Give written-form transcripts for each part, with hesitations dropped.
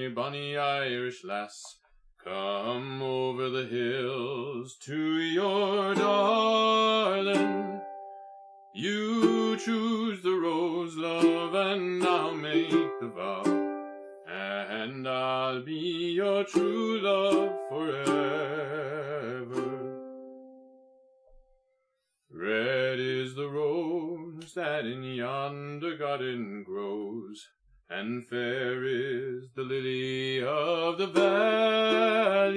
my bonny Irish lass, come over the hills to your darling. You choose the rose, love, and I'll make the vow, and I'll be your true love forever. Red is the rose that in yonder garden grows, and fair is the lily of the valley.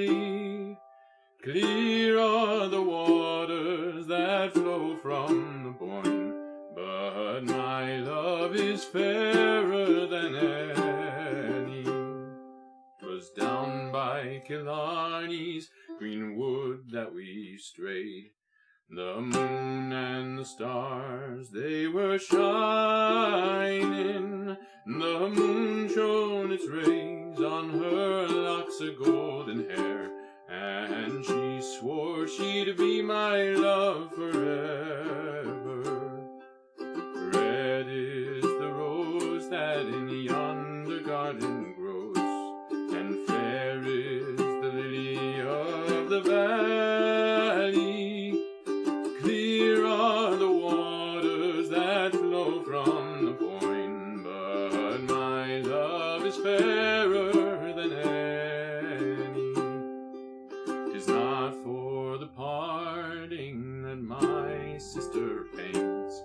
Clear are the waters that flow from the Boyne, but my love is fairer than any. 'Twas down by Killarney's green wood that we strayed. The moon and the stars, they were shining. The moon shone its rays on her locks of golden hair, and she swore she'd be my love forever. Red is the rose that in yonder garden grows, and fair is the lily of the valley. Clear are the waters that flow from the Boyne, but my love is fairer than any. 'Tis not for the parting that my sister pains,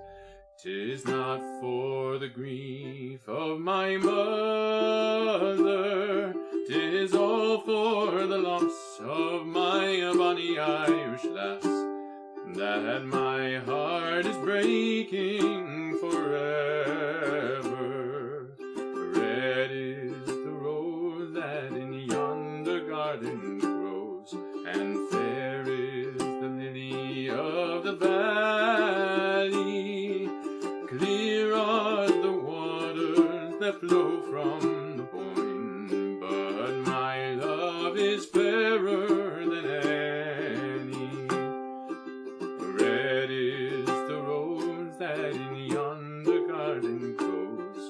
'tis not for the grief of my mother, 'tis all for the loss of my bonny Irish lass, that my heart is breaking forever. Red is the rose that in yonder garden grows, and fair is the lily of the valley. Clear are the waters that flow from the Boyne, but my love is fairer than any. Red is the rose that in yonder garden grows,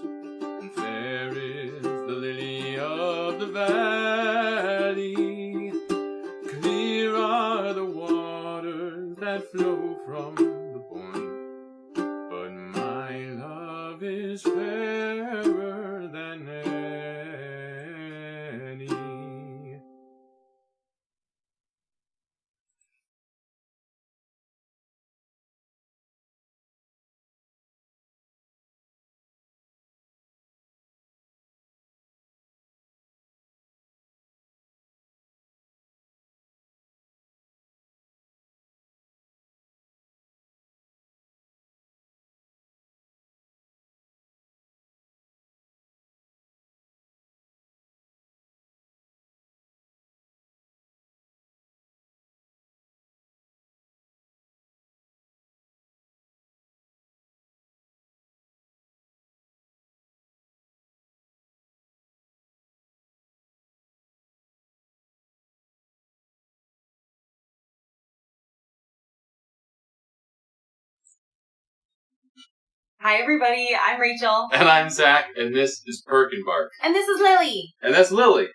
and fair is the lily of the valley. Clear are the waters that flow from the Boyne, but my love is fairer than any. Hi everybody, I'm Rachel. And I'm Zach, and this is Perkenbark. And this is Lily. And that's Lily.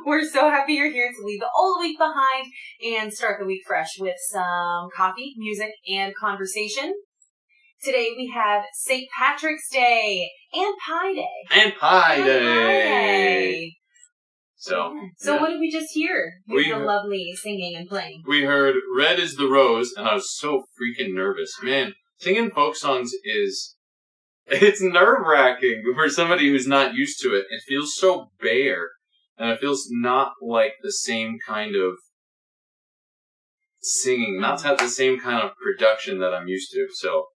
We're so happy you're here to leave the old week behind and start the week fresh with some coffee, music, and conversation. Today we have St. Patrick's Day and Pie Day. And Pie Day. So what did we just hear? The lovely singing and playing. We heard Red is the Rose, and I was so freaking nervous. Man, singing folk songs it's nerve-wracking for somebody who's not used to it. It feels so bare, and it feels not like the same kind of singing, not have the same kind of production that I'm used to. So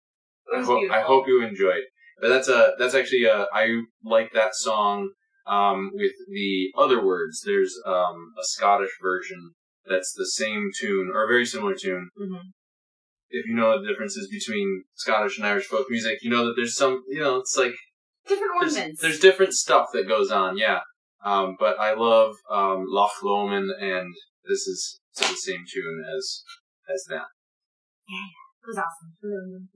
I hope you enjoyed. But that's actually I like that song with the other words. There's a Scottish version that's the same tune or a very similar tune. Mm-hmm. If you know the differences between Scottish and Irish folk music, you know that there's some, it's like different ornaments. There's different stuff that goes on, yeah. But I love Loch Lomond, and this is the same tune as that. Yeah. It was awesome.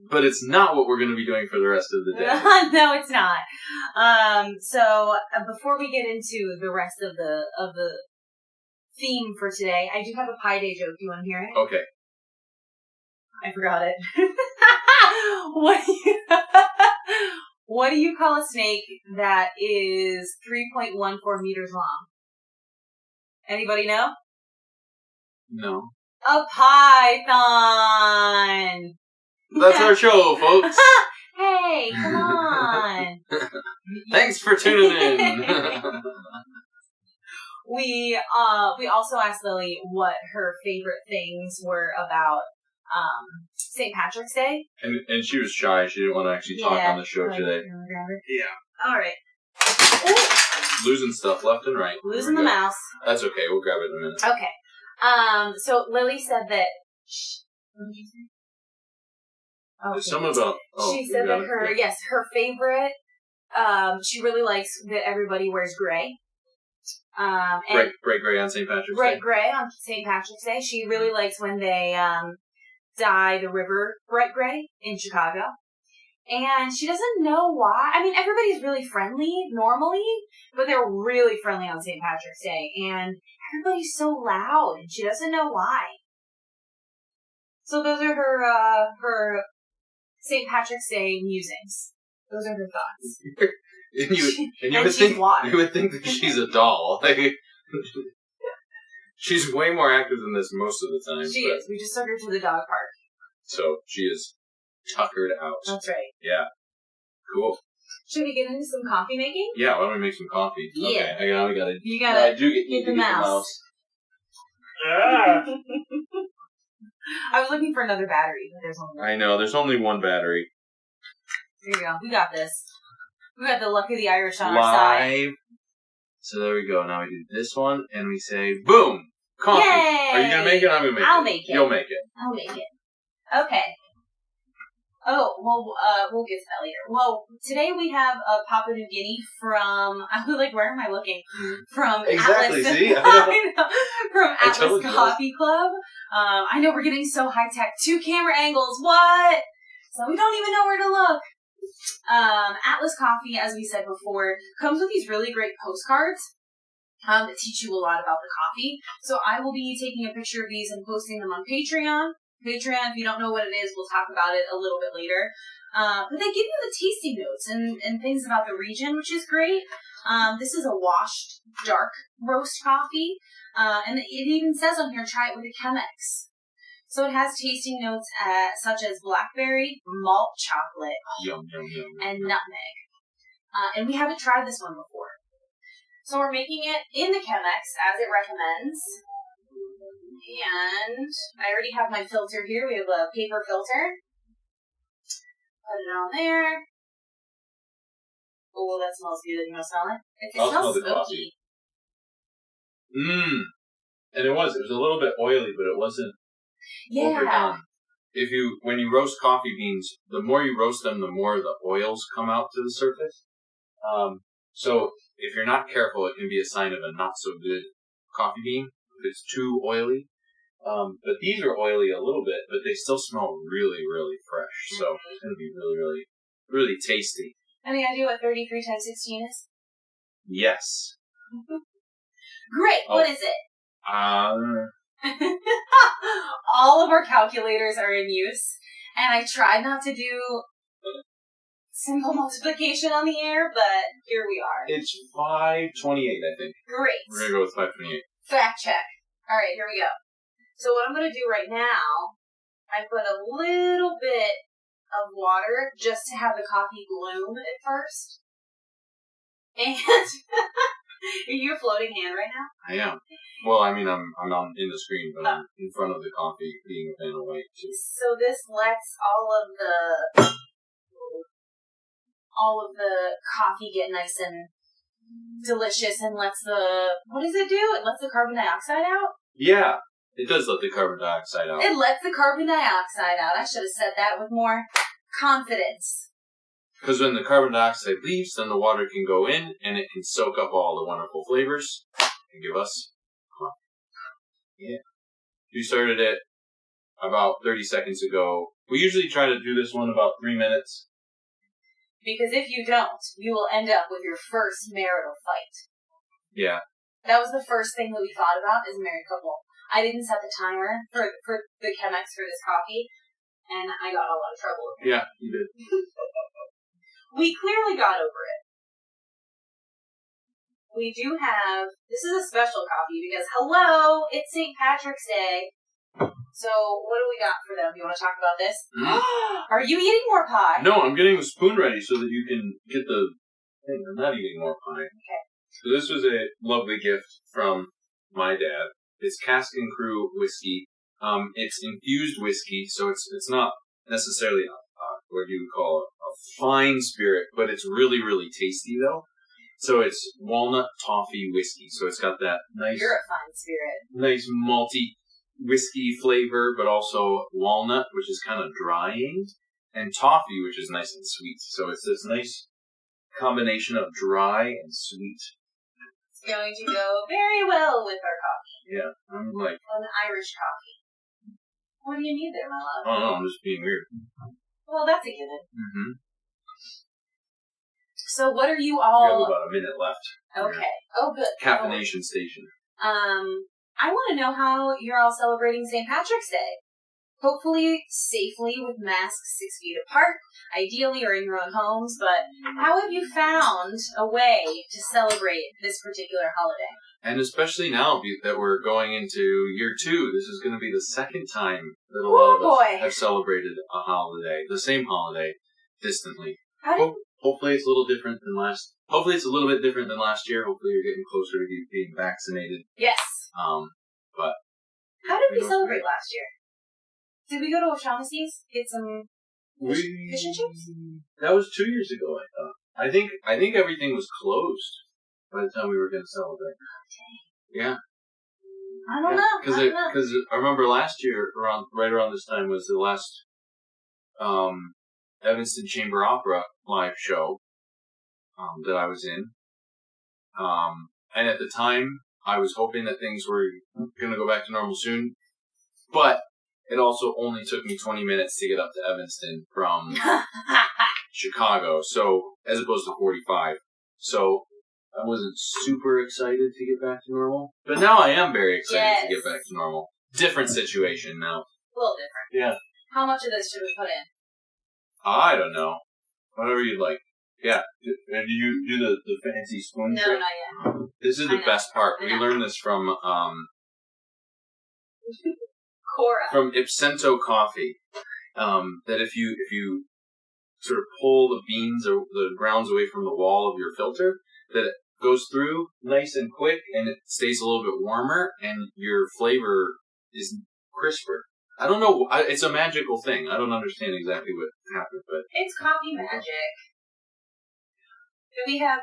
But it's not what we're going to be doing for the rest of the day. No, it's not. So before we get into the rest of the theme for today, I do have a Pi Day joke. Do you want to hear it? Okay. I forgot it. What do you call a snake that is 3.14 meters long? Anybody know? No. A python. That's our show, folks. Hey, come on. Thanks for tuning in. We also asked Lily what her favorite things were about St. Patrick's Day. And she was shy. She didn't want to actually talk on the show today. Yeah. All right. Losing stuff left and right. Losing the mouse. That's okay. We'll grab it in a minute. Okay. So Lily said that. What did you say? Okay. Something about. Oh, she said that her favorite. She really likes that everybody wears gray. And bright gray on St. Patrick's Day. Bright gray on St. Patrick's Day. She really likes when they dye the river bright gray in Chicago. And she doesn't know why. I mean, everybody's really friendly normally, but they're really friendly on St. Patrick's Day. And everybody's so loud, and she doesn't know why. So those are her St. Patrick's Day musings. Those are her thoughts. You would think that she's a doll. Like, she's way more active than this most of the time. She is. We just took her to the dog park. So she is tuckered out. That's right. Yeah. Cool. Should we get into some coffee making? Yeah, why don't we make some coffee? Yeah. Okay, I do get the mouse. Ah. I was looking for another battery, but there's only one. I know, there's only one battery. There you go. We got this. We got the luck of the Irish on our side. So there we go. Now we do this one, and we say, boom! Coffee. Yay! Are you going to make it? I'm going to make it. I'll make it. You'll make it. I'll make it. Okay. Oh, well, we'll get to that later. Well, today we have a Papua New Guinea from, I was like, where am I looking? From exactly, Atlas. see? I know. From I Atlas Coffee Club. I know we're getting so high-tech. 2 camera angles. What? So we don't even know where to look. Atlas Coffee, as we said before, comes with these really great postcards that teach you a lot about the coffee. So I will be taking a picture of these and posting them on Patreon. Patreon, if you don't know what it is, we'll talk about it a little bit later. But they give you the tasting notes and things about the region, which is great. This is a washed dark roast coffee. And it even says on here, try it with a Chemex. So it has tasting notes such as blackberry, malt chocolate, Yum, yum, yum. and nutmeg. And we haven't tried this one before. So we're making it in the Chemex as it recommends. And I already have my filter here. We have a paper filter. Put it on there. Oh, that smells good. You want to smell it? It smells smoky. Mmm. And it was a little bit oily, but it wasn't overdone. When you roast coffee beans, the more you roast them, the more the oils come out to the surface. So if you're not careful, it can be a sign of a not so good coffee bean if it's too oily. But these are oily a little bit, but they still smell really, really fresh. So it's going to be really, really, really tasty. Any idea what 33 times 16 is? Yes. Great. Oh. What is it? All of our calculators are in use, and I tried not to do simple multiplication on the air, but here we are. It's 528, I think. Great. We're going to go with 528. Fact check. All right, here we go. So what I'm going to do right now, I put a little bit of water just to have the coffee bloom at first. And are you a floating hand right now? I am. Well, I mean, I'm not in the screen, but I'm in front of the coffee, being a fan of white too. So this lets all of the coffee get nice and delicious, and lets what does it do? It lets the carbon dioxide out? Yeah, it does let the carbon dioxide out. It lets the carbon dioxide out. I should have said that with more confidence. Because when the carbon dioxide leaves, then the water can go in, and it can soak up all the wonderful flavors and give us coffee. Yeah. You started it about 30 seconds ago. We usually try to do this one about 3 minutes. Because if you don't, you will end up with your first marital fight. Yeah. That was the first thing that we thought about as a married couple. I didn't set the timer for the Chemex for this coffee, and I got in a lot of trouble. Yeah, you did. We clearly got over it. We do have, this is a special coffee because, hello, it's St. Patrick's Day. So, what do we got for them? You want to talk about this? Are you eating more pie? No, I'm getting the spoon ready so that you can get the thing. I'm not eating more pie. Okay. So this was a lovely gift from my dad. It's Cask and Crew whiskey. It's infused whiskey, so it's not necessarily what you would call a fine spirit, but it's really, really tasty though. So it's walnut toffee whiskey. So it's got that nice, You're a fine spirit. nice malty whiskey flavor, but also walnut, which is kind of drying, and toffee, which is nice and sweet. So it's this nice combination of dry and sweet. It's going to go very well with our coffee. Yeah, I'm like, An Irish coffee. What do you need there, my love? oh no, I'm just being weird. Well, that's a given. Mm-hmm. So what are you We have all... about a minute left. Okay. Oh, good. Caffeination station. I want to know how you're all celebrating St. Patrick's Day. Hopefully safely with masks 6 feet apart. Ideally or in your own homes. But how have you found a way to celebrate this particular holiday? And especially now that we're going into year 2, this is going to be the second time that a lot of us have celebrated a holiday, the same holiday, distantly. Hopefully it's a little different than last. Hopefully it's a little bit different than last year. Hopefully you're getting closer to being vaccinated. Yes. But how did we celebrate last year? Did we go to O'Shaughnessy's, get some fish and chips? That was 2 years ago, I thought. I think everything was closed by the time we were going to celebrate. Yeah. I don't know. Because I remember last year, right around this time, was the last Evanston Chamber Opera live show that I was in. And at the time, I was hoping that things were going to go back to normal soon. But it also only took me 20 minutes to get up to Evanston from Chicago, so as opposed to 45. So I wasn't super excited to get back to normal. But now I am very excited to get back to normal. Different situation now. A little different. Yeah. How much of this should we put in? I don't know. Whatever you'd like. Yeah. And do you do the fancy spoon trick? No, not yet. This is the best part. We learned this from Cora. From Ipsento Coffee. That if you sort of pull the beans or the grounds away from the wall of your filter, that it goes through nice and quick and it stays a little bit warmer and your flavor is crisper. I don't know. It's a magical thing. I don't understand exactly what happened, but it's coffee magic. Do we have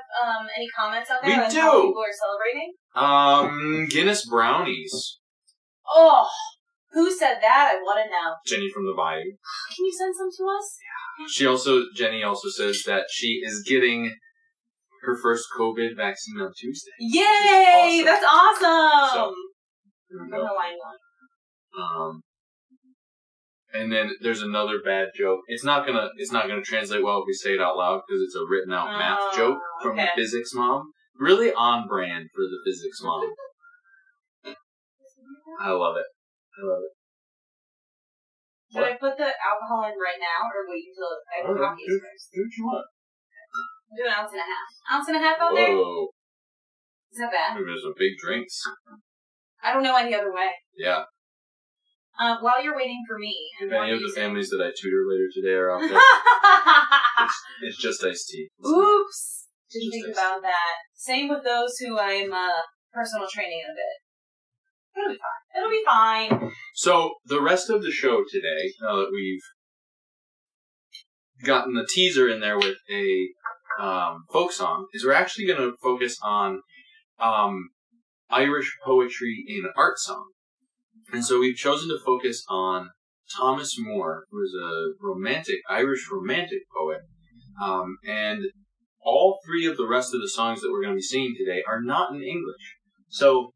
any comments out there on how people are celebrating? Guinness brownies. Oh, who said that? I want to know. Jenny from the Bayou. Can you send some to us? Yeah. Jenny also says that she is getting her first COVID vaccine on Tuesday. Yay! That's awesome. So, there we go. And then there's another bad joke. It's not gonna translate well if we say it out loud because it's a written out math joke from the physics mom. Really on brand for the physics mom. I love it. Should I put the alcohol in right now or wait until I have coffee first? Do what you want. Do an ounce and a half. Ounce and a half out there? Whoa. Is that bad? Maybe there's some big drinks. I don't know any other way. Yeah. While you're waiting for me. If any of the families that I tutor later today are out there, it's just iced tea. Oops. Didn't think about that. Same with those who I'm personal training in a bit. It'll be fine. So, the rest of the show today, now that we've gotten the teaser in there with a folk song, is we're actually going to focus on Irish poetry in art song. And so we've chosen to focus on Thomas Moore, who is a Irish romantic poet. And all three of the rest of the songs that we're going to be singing today are not in English. So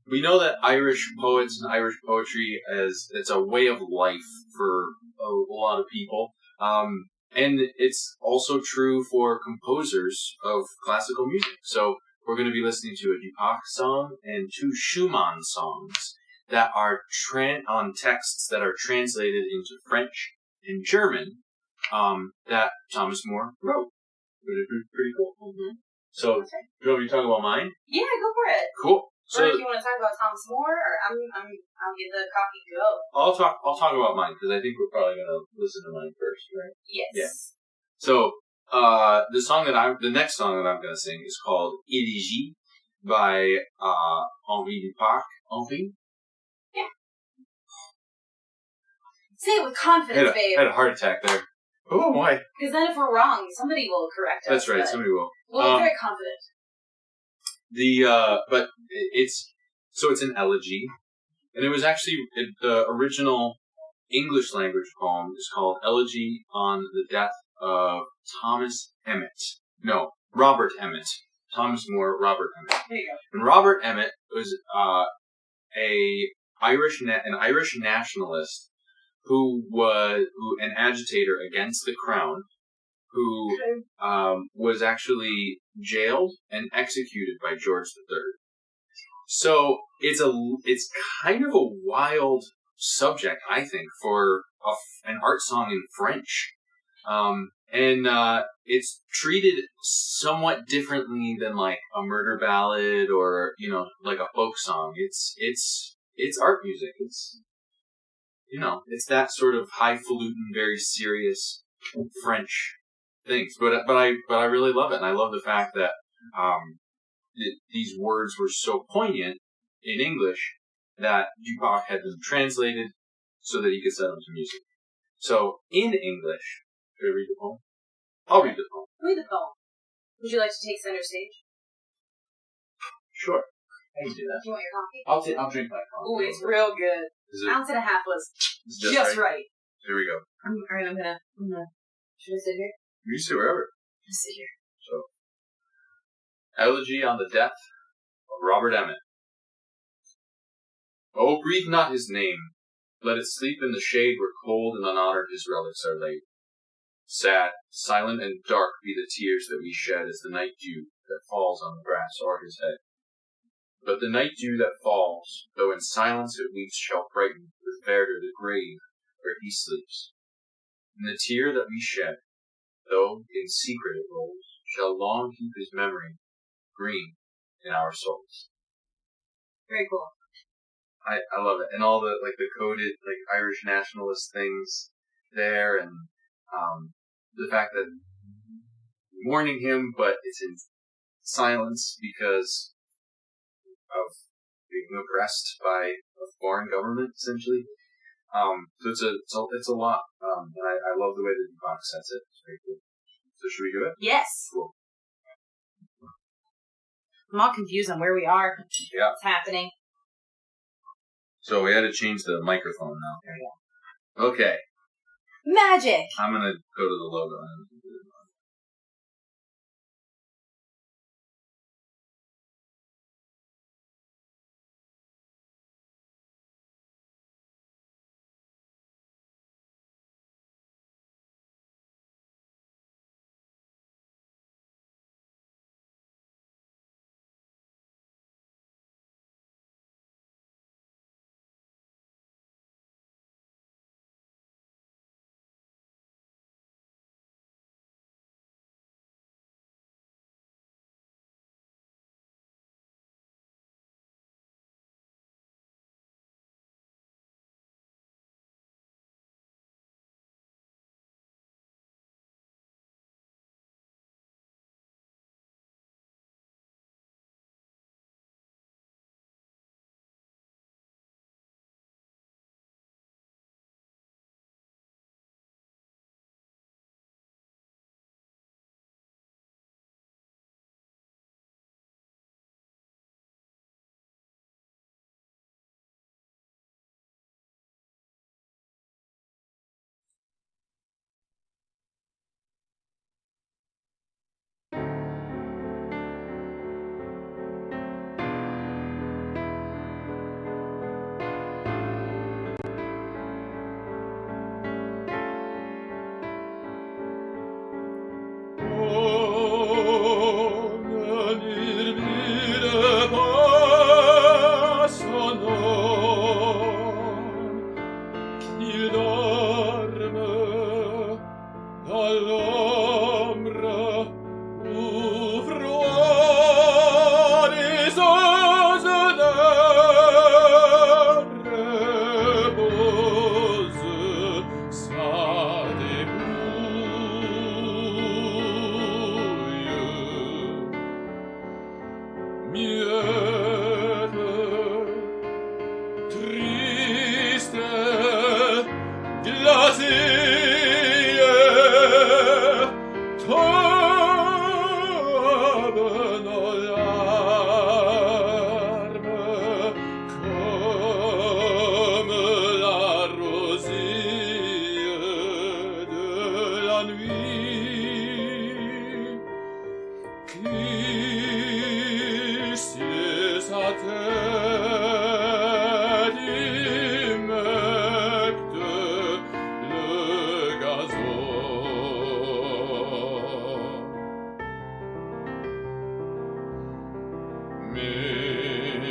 we know that Irish poets and Irish poetry it's a way of life for a lot of people. And it's also true for composers of classical music. So we're going to be listening to a Dupac song and 2 Schumann songs that are on texts that are translated into French and German that Thomas More wrote. Pretty cool. Mm-hmm. So, Okay. do you want me to talk about mine? Yeah, go for it. Cool. So, or if you want to talk about Thomas More, or I'll get the coffee to go. I'll talk about mine because I think we're probably gonna listen to mine first, right? Yes. Yeah. So, the next song that I'm gonna sing is called Élégie by Henri Dupac. Henri? Yeah. Say it with confidence, babe. I had a heart attack there. Oh boy. Because then if we're wrong, somebody will correct us. That's right. Somebody will. Well, I'm very confident. But it's an elegy, and it was actually the original English language poem is called Elegy on the Death of Thomas Emmett. No, Robert Emmett. Thomas More, Robert Emmett. There you go. And Robert Emmett was an Irish nationalist who an agitator against the crown, who was actually jailed and executed by George III. So it's kind of a wild subject, I think, for an art song in French. And it's treated somewhat differently than like a murder ballad or, like a folk song. It's art music. It's that sort of highfalutin, very serious French things. But I really love it, and I love the fact that these words were so poignant in English that Dupac had them translated so that he could set them to music. So in English, should I read the poem? I'll read the poem. Read the poem. Would you like to take center stage? Sure, I can do that. Do you want your coffee? I'll drink my coffee. Oh, it's real good. Is it Ounce and a half was just right. Here we go. All right, I'm gonna. Should I sit here? You can sit wherever. I'll sit here. So, Elegy on the Death of Robert Emmett. Oh, breathe not his name. Let it sleep in the shade where cold and unhonored his relics are laid. Sad, silent, and dark be the tears that we shed as the night dew that falls on the grass o'er his head. But the night dew that falls, though in silence it weeps, shall brighten with verdure the grave where he sleeps. And the tear that we shed, though in secret it rolls, shall long keep his memory green in our souls. Very cool. I love it. And all the coded Irish nationalist things there, and the fact that mourning him, but it's in silence because of being oppressed by a foreign government, essentially. So it's a lot, and I love the way that Dupac sets it. It's very cool. So should we do it? Yes. Cool. I'm all confused on where we are. Yeah. What's happening? So we had to change the microphone now. There we go. Okay. Magic! I'm gonna go to the logo and dorme dall'ombra fuori sosa repose sa de miete triste glacie tombano larme comme la rosée de la nuit qui sa tête humecte le gazon. Mais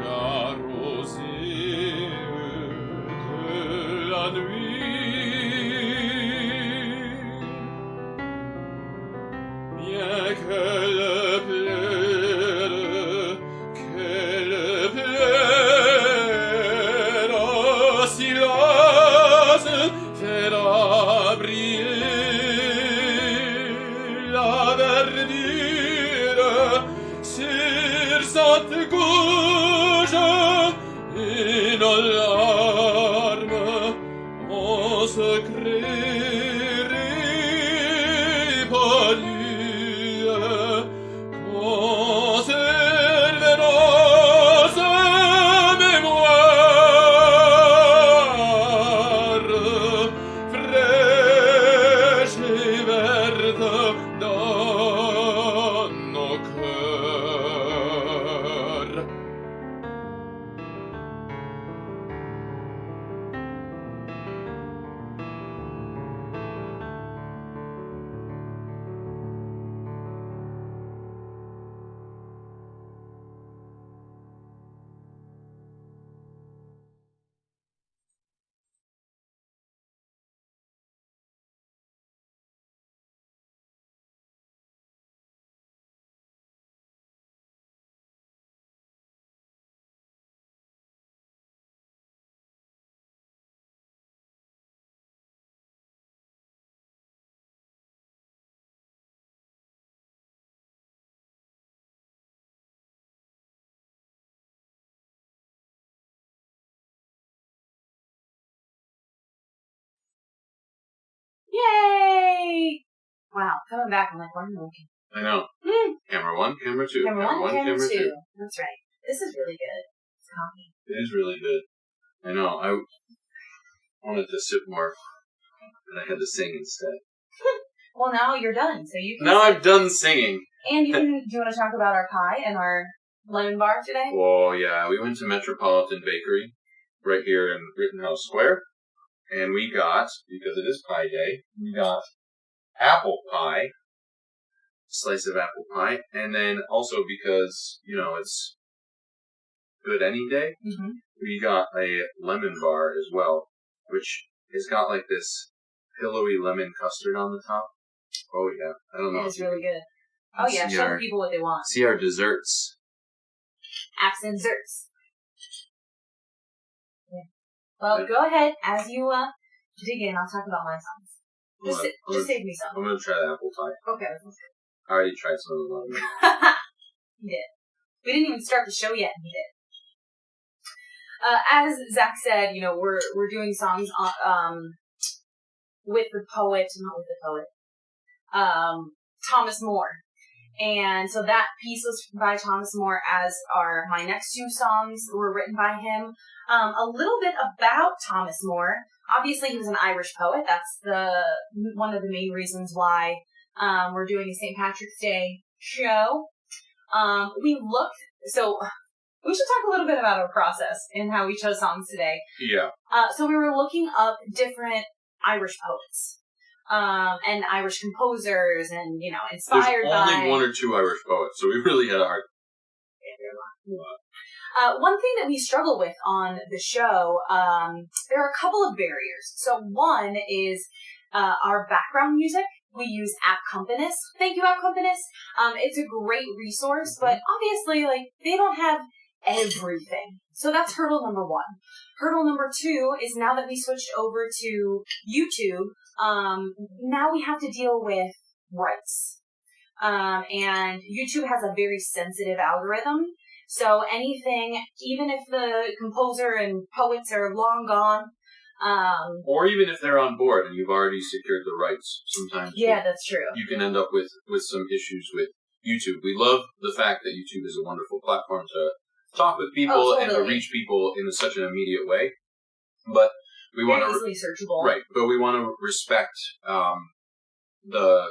la rosée de la nuit, bien qu'elle fera briller la verdure sur cette gauche et nos larmes en secret répandues conserveront sa mémoire fraîche et verte dans nos cœurs. Yay! Wow, coming back, I'm like, what am I looking? I know. Camera 1, camera 2. Camera 1, camera 2. That's right. This is really good. It's coffee. It is really good. I know. I wanted to sip more, but I had to sing instead. Well, now you're done, so you can. Now I'm done singing. And do you want to talk about our pie and our lemon bar today? Oh, yeah. We went to Metropolitan Bakery right here in Rittenhouse Square. And we got, because it is pie day, we got apple pie, slice of apple pie, and then also because, you know, it's good any day, we got a lemon bar as well, which has got like this pillowy lemon custard on the top. Oh, yeah. I don't know. It's really good. Oh, yeah. Show the people what they want. See our desserts. Accent desserts. Yeah. Well, go ahead. As you dig in, I'll talk about my songs. Just save me some. I'm going to try the apple pie. Okay. I already tried some of the lemon. He did. We didn't even start the show yet, and he did. As Zach said, you know, we're doing songs with the poet, not with the poet, Thomas More. And so that piece was by Thomas More, as are my next two songs were written by him. A little bit about Thomas More. Obviously, he was an Irish poet. That's one of the main reasons why we're doing a St. Patrick's Day show. So we should talk a little bit about our process and how we chose songs today. Yeah. So we were looking up different Irish poets. And Irish composers, and, you know, inspired by... There's only one or two Irish poets, so we really had a hard... One thing that we struggle with on the show, there are a couple of barriers. So one is our background music. We use Accompanist. Thank you, Accompanist. It's a great resource, but obviously, like, they don't have everything. So that's hurdle number one. Hurdle number two is now that we switched over to YouTube, now we have to deal with rights. And YouTube has a very sensitive algorithm. So anything, even if the composer and poets are long gone, or even if they're on board and you've already secured the rights, sometimes that's true. You can end up with some issues with YouTube. We love the fact that YouTube is a wonderful platform to talk with people and to reach people in such an immediate way. But we want to easily searchable, right? But we want to respect the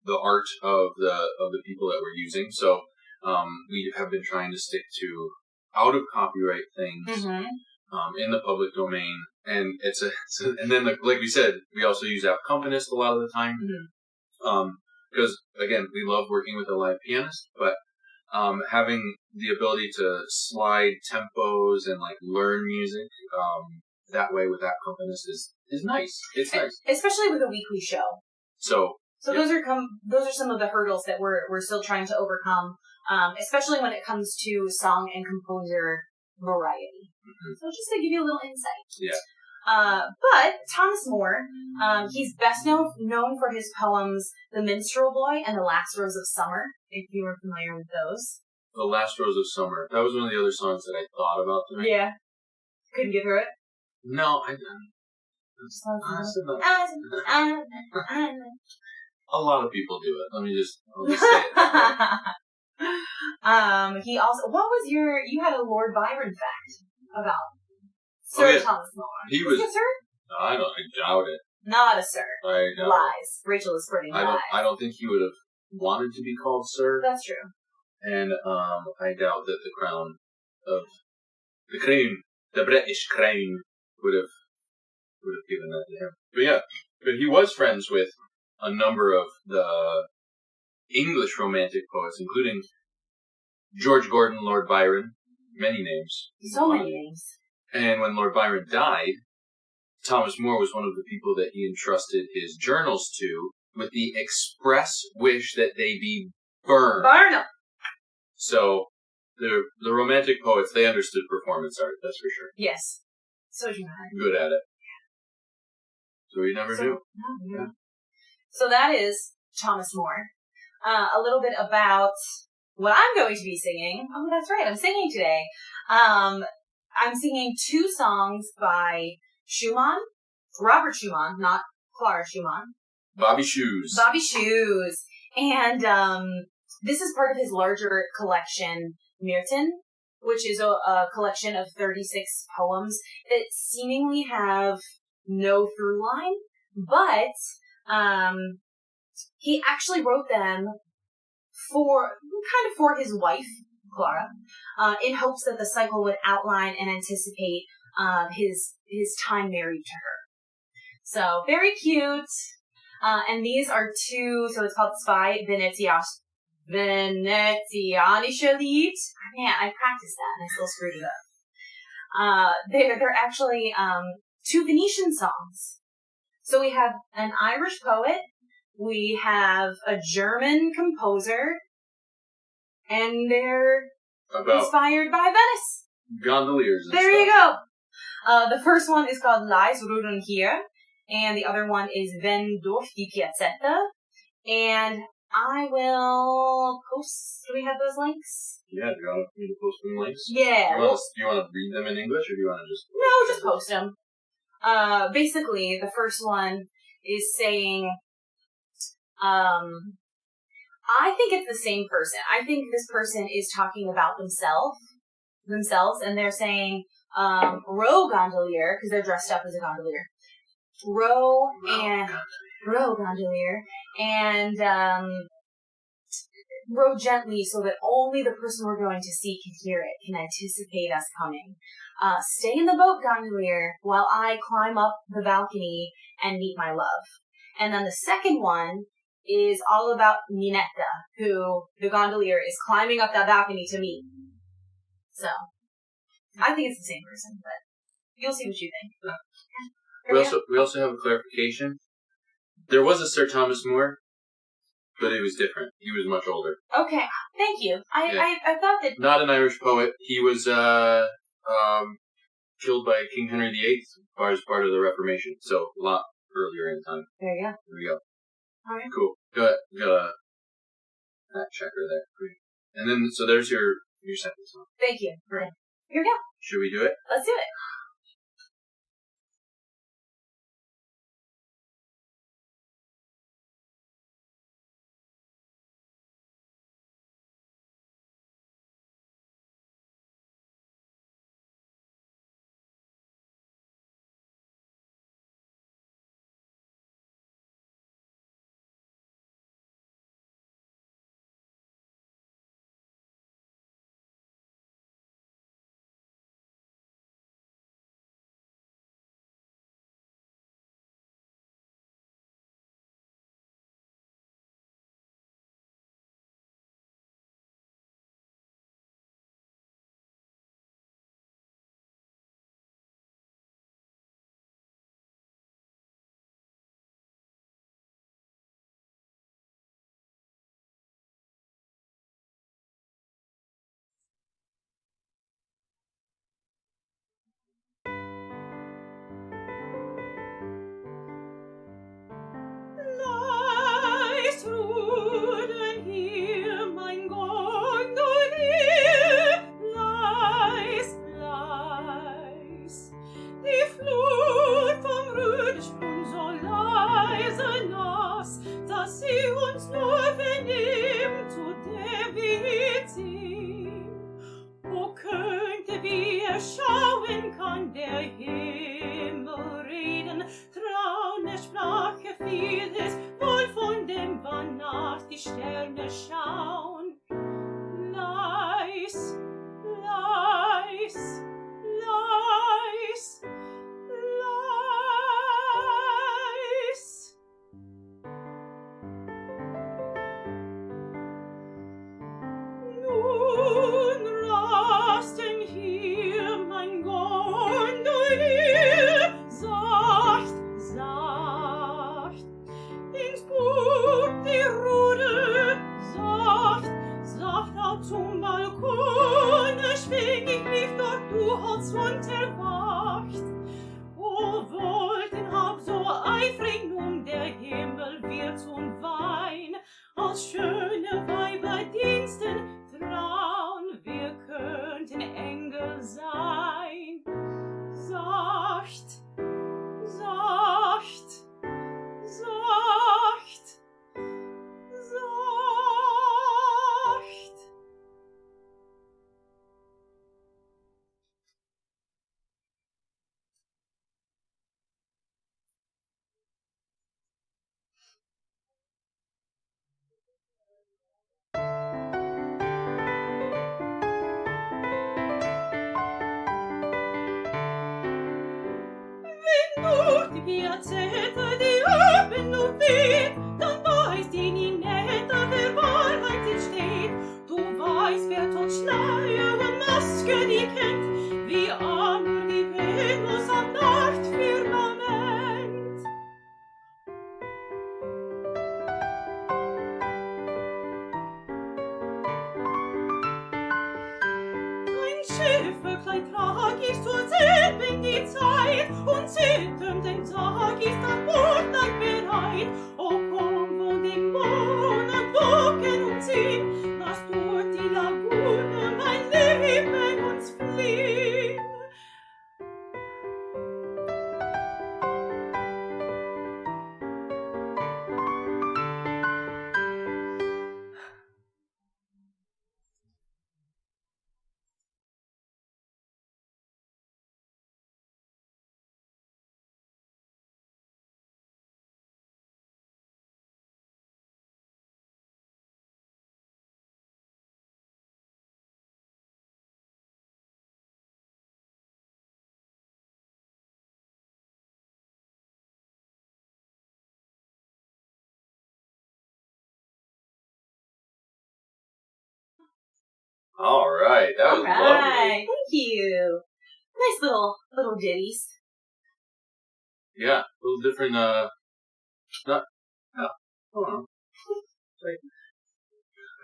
art of the people that we're using. So we have been trying to stick to out of copyright things in the public domain, and and then like we said, we also use Accompanist a lot of the time because again we love working with a live pianist, but having the ability to slide tempos and like learn music that way with Accompanist is nice. It's nice, especially with a weekly show. So those are some of the hurdles that we're still trying to overcome, especially when it comes to song and composer variety. So just to give you a little insight. Yeah. But Thomas Moore, he's best known for his poems "The Minstrel Boy" and "The Last Rose of Summer." If you were familiar with those. "The Last Rose of Summer." That was one of the other songs that I thought about tonight. Yeah. Couldn't get through it. No, I didn't. A lot of people do it. I'll just say it. He also, you had a Lord Byron fact about Sir Thomas More. He was it Sir? I doubt it. Not a Sir. I doubt lies. It. Rachel is spreading lies. I don't think he would have wanted to be called Sir. That's true. And I doubt that the British crown would have given that to him. But yeah, but he was friends with a number of the English Romantic poets, including George Gordon, Lord Byron, many names. So many names. And when Lord Byron died, Thomas Moore was one of the people that he entrusted his journals to with the express wish that they be burned. Burn them! So, the Romantic poets, they understood performance art, that's for sure. Yes. So dramatic. Good at it. So we never knew. No, yeah. So that is Thomas Moore. A little bit about what I'm going to be singing. Oh, that's right. I'm singing today. I'm singing two songs by Schumann, Robert Schumann, not Clara Schumann. Bobby Shoes. Bobby Shoes. And this is part of his larger collection, Myrten, which is a collection of 36 poems that seemingly have no through line, but he actually wrote them for his wife, Clara, in hopes that the cycle would outline and anticipate his time married to her. So very cute. And these are two. So it's called Zwei Venezianische Lied. Man, I practiced that and I still screwed it up. They're actually two Venetian songs. So we have an Irish poet, we have a German composer, and they're inspired by Venice. Gondoliers. There you go. The first one is called Leis ruhen hier, and the other one is Wenn durch die Piazzetta. And I will post. Do we have those links? Yeah, do you want me to post them links? Yeah. Do you want to read them in English, or do you want to just... No, just post them. Basically, the first one is saying, I think it's the same person. I think this person is talking about themselves, and they're saying, row gondolier, because they're dressed up as a gondolier. Row gondolier, and, row gently so that only the person we're going to see can hear it, can anticipate us coming. Stay in the boat, gondolier, while I climb up the balcony and meet my love. And then the second one is all about Ninetta, who the gondolier is climbing up that balcony to meet. So, I think it's the same person, but you'll see what you think. We also have a clarification. There was a Sir Thomas More, but it was different. He was much older. Okay, thank you. I thought that... Not an Irish poet. He was killed by King Henry VIII as part of the Reformation, so a lot earlier in time. There you go. There we go. All right. Cool. Got a fact checker there. Great. And then, so there's your sentence. Thank you. Right. Here we go. Should we do it? Let's do it. Und zitternd den Tag ist das Brotleib bereit. O All right, that was All right. lovely. Thank you. Nice little ditties. Yeah, a little different. I don't know.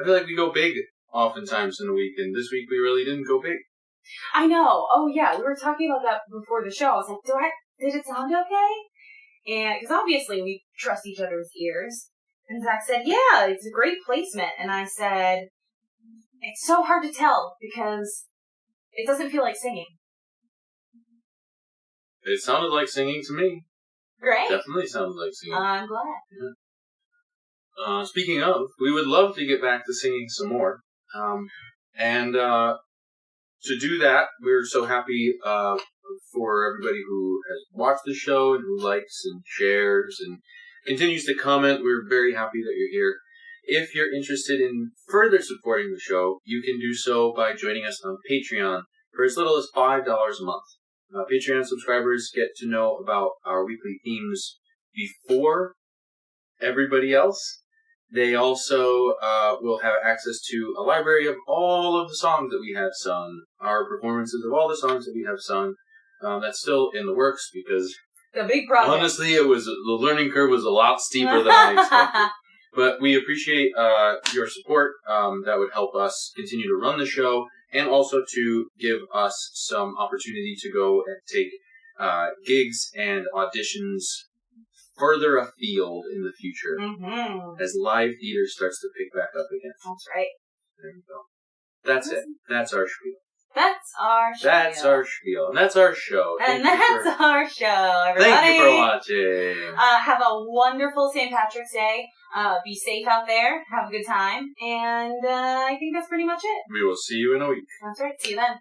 I feel like we go big oftentimes in a week, and this week we really didn't go big. I know. Oh yeah, we were talking about that before the show. I was like, did it sound okay? And because obviously we trust each other's ears. And Zach said, yeah, it's a great placement. And I said, it's so hard to tell because it doesn't feel like singing. It sounded like singing to me. Great. Definitely sounded like singing. I'm glad. Yeah. Speaking of, we would love to get back to singing some more. And to do that, we're so happy for everybody who has watched the show and who likes and shares and continues to comment. We're very happy that you're here. If you're interested in further supporting the show, you can do so by joining us on Patreon for as little as $5 a month. Patreon subscribers get to know about our weekly themes before everybody else. They also will have access to a library of all of the songs that we have sung, our performances of all the songs that we have sung. That's still in the works because the big project. Honestly, the learning curve was a lot steeper than I expected. But we appreciate your support. That would help us continue to run the show and also to give us some opportunity to go and take gigs and auditions further afield in the future as live theater starts to pick back up again. That's right. There we go. That's it. That's our spiel. That's our spiel. That's our spiel. And that's our show. And that's our show, everybody. Thank you for watching. Have a wonderful St. Patrick's Day. Be safe out there. Have a good time. And I think that's pretty much it. We will see you in a week. That's right. See you then.